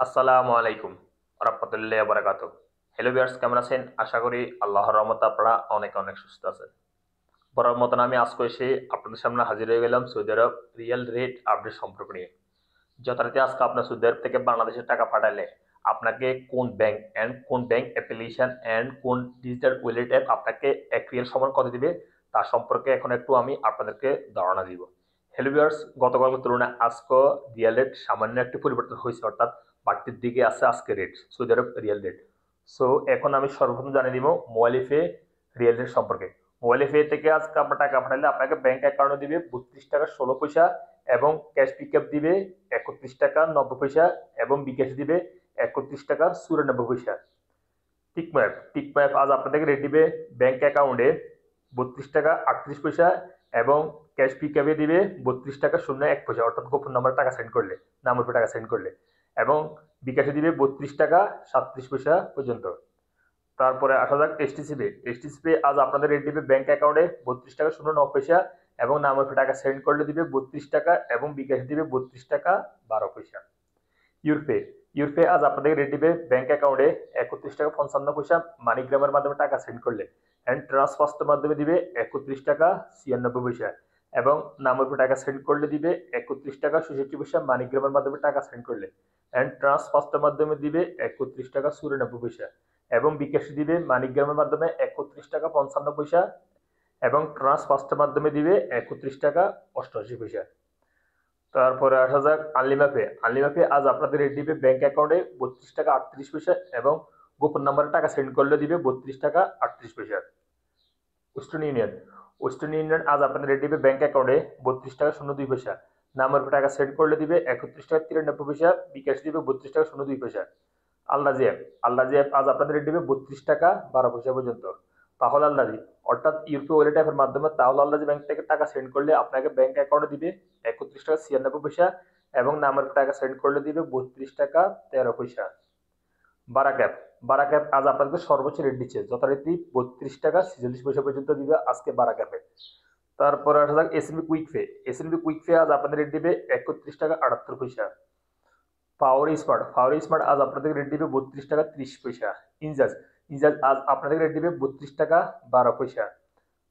আসসালামু আলাইকুম রাহমাতুল্লাহি ওয়া বারাকাতুহু। হ্যালো ভিউয়ার্স, কেমন আছেন? আশা করি আল্লাহর রহমতে আপনারা অনেক অনেক সুস্থ আছেন। বরাবর মতন আমি আজকে এসে আপনাদের সামনে হাজির হয়ে গেলাম সৌদি আরব রিয়েল রেট আপডেট সম্পর্ক নিয়ে। যথারীতি আজকে আপনার সৌদি আরব থেকে বাংলাদেশে টাকা পাঠালে আপনাকে কোন ব্যাংক এন্ড কোন ব্যাংক অ্যাপ্লিকেশন এন্ড কোন ডিজিটাল ওয়ালেট অ্যাপ আপনাকে এক রিয়াল সমান কত দিবে তার সম্পর্কে এখন একটু আমি আপনাদেরকে ধারণা দিব। হ্যালো ভিউয়ার্স, গতকালকের তুলনায় আজকে রিয়াল রেট সামান্য একটু পরিবর্তন হয়েছে, অর্থাৎ বাড়তির দিকে আছে আজকে রেট, সৌদি আরব রিয়াল রেট। সো এখন আমি সর্বপ্রথম জানিয়ে দিব মোবাইলিফে রিয়েল রেট সম্পর্কে। মোবাইলিফে থেকে আজকে আপনার টাকা পাঠালে আপনাকে ব্যাংক অ্যাকাউন্টে দিবে 32 টাকা 16 পয়সা এবং ক্যাশ পিকআপ দিবে 31 টাকা 90 পয়সা এবং বিকাশ দিবে 31 টাকা 94 পয়সা। টিকম্যাপ আজ আপনাদেরকে রেট দিবে ব্যাংক অ্যাকাউন্টে 32 টাকা 38 পয়সা এবং ক্যাশ পিকআপে দিবে 32 টাকা 01 পয়সা, অর্থাৎ গোপন নাম্বার টাকা সেন্ড করলে, নামের উপর টাকা সেন্ড করলে, এবং বিকাশে দিবে 32 টাকা 37 পয়সা পর্যন্ত। তারপরে আসা যাক এসটিসি আজ আপনাদের রেট দিবে ব্যাংক অ্যাকাউন্টে 32 টাকা 09 পয়সা এবং নামের উপর টাকা সেন্ড করলে দিবে 32 টাকা এবং বিকাশ দিবে 32 টাকা 12 পয়সা। ইউরপে আজ আপনাদের রেট দিবে ব্যাংক অ্যাকাউন্টে 31 টাকা 55 পয়সা মানিগ্রামের মাধ্যমে টাকা সেন্ড করলে, অ্যান্ড ট্রান্সফার্স্টের মাধ্যমে দিবে 31 টাকা 96 পয়সা এবং নামের উপর টাকা সেন্ড করলে দিবে 31 টাকা 67 পয়সা মানিগ্রামের মাধ্যমে টাকা সেন্ড করলে, অ্যান্ড ট্রান্সফার্স্টের মাধ্যমে দিবে 31 টাকা 94 পয়সা এবং বিকাশ দিবে মানিগ্রামের মাধ্যমে 31 টাকা 55 পয়সা এবং ট্রান্সফার্স্টের মাধ্যমে দিবে 31 টাকা 88 পয়সা। তারপরে আসা যাক আনলিমাপে আজ আপনাদের রেট দিবে ব্যাংক অ্যাকাউন্টে 32 টাকা 38 পয়সা এবং গোপন নাম্বারে টাকা সেন্ড করলে দিবে 32 টাকা 38 পয়সা। ওয়েস্টার্ন ইউনিয়ন আজ আপনাদের রেট দিবে ব্যাংক অ্যাকাউন্টে 32 টাকা 02 পয়সা, নামের উপর টাকা সেন্ড করলে দিবে 31 টাকা 93 পয়সা, বিকাশ দিবে 32 টাকা 02 পয়সা। আল্লাজি আজ আপনাদের রেট দিবে 32 টাকা 12 পয়সা পর্যন্ত। তাহলে আল্লাজি অর্থাৎ ইউপি ওয়ালেট অ্যাপের মাধ্যমে তাহলে আল্লাজি ব্যাংক থেকে টাকা সেন্ড করলে আপনাকে ব্যাংক অ্যাকাউন্টে দিবে 31 টাকা 96 পয়সা এবং নামের টাকা সেন্ড করলে দিবে 32 টাকা 13 পয়সা। বারাক অ্যাপ আজ আপনাদের সর্বোচ্চ রেট দিচ্ছে, যথারীতি 32 টাকা 46 পয়সা পর্যন্ত দিবে আজকে বারাক অ্যাপে। তারপরে আসা যাক এসএনবি কুইকপে আজ আপনাদের রেট দিবে 31 টাকা 78 পয়সা। পাওয়ার স্মার্ট আজ আপনাদের রেট দিবে 32 টাকা 30 পয়সা। ইনজাজ আজ আপনাদের রেট দিবে 32 টাকা 12 পয়সা।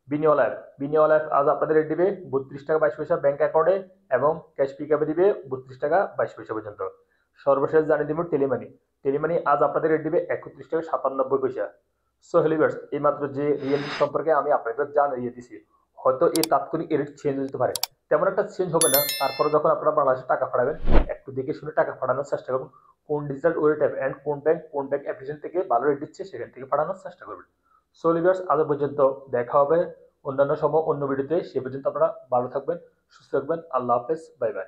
বিনিয়োগ আজ আপনাদের রেট দিবে 32 টাকা 22 পয়সা ব্যাংক অ্যাকাউন্টে এবং ক্যাশ পিকআপে দিবে 32 টাকা 22 পয়সা পর্যন্ত। সর্বশেষ জানিয়ে দিব টেলিমানি আজ আপনাদের রেট দিবে 31 টাকা 97 পয়সা। সো হেলিভার্স, এই মাত্র যে রিয়েল সম্পর্কে আমি আপনাদের জানিয়ে দিছি, হয়তো এই তাৎক্ষণিক রেট চেঞ্জ হতে পারে, তেমন একটা চেঞ্জ হবে না। তারপরে যখন আপনারা বাংলাদেশে টাকা পাঠাবেন একটু দেখে শুনে টাকা পাঠানোর চেষ্টা করুন। কোন ডিজিটাল ওয়ালেট অ্যাপ এন্ড কোন ব্যাংক অ্যাপ্লিকেশন থেকে ভালো রেট দিচ্ছে সেখান থেকে পাঠানোর চেষ্টা করবেন। সো লিভার্স, আজ পর্যন্ত দেখা হবে অন্যান্য সময় অন্য ভিডিওতে। সে পর্যন্ত আপনারা ভালো থাকবেন, সুস্থ থাকবেন। আল্লাহ হাফেজ, বাই বাই।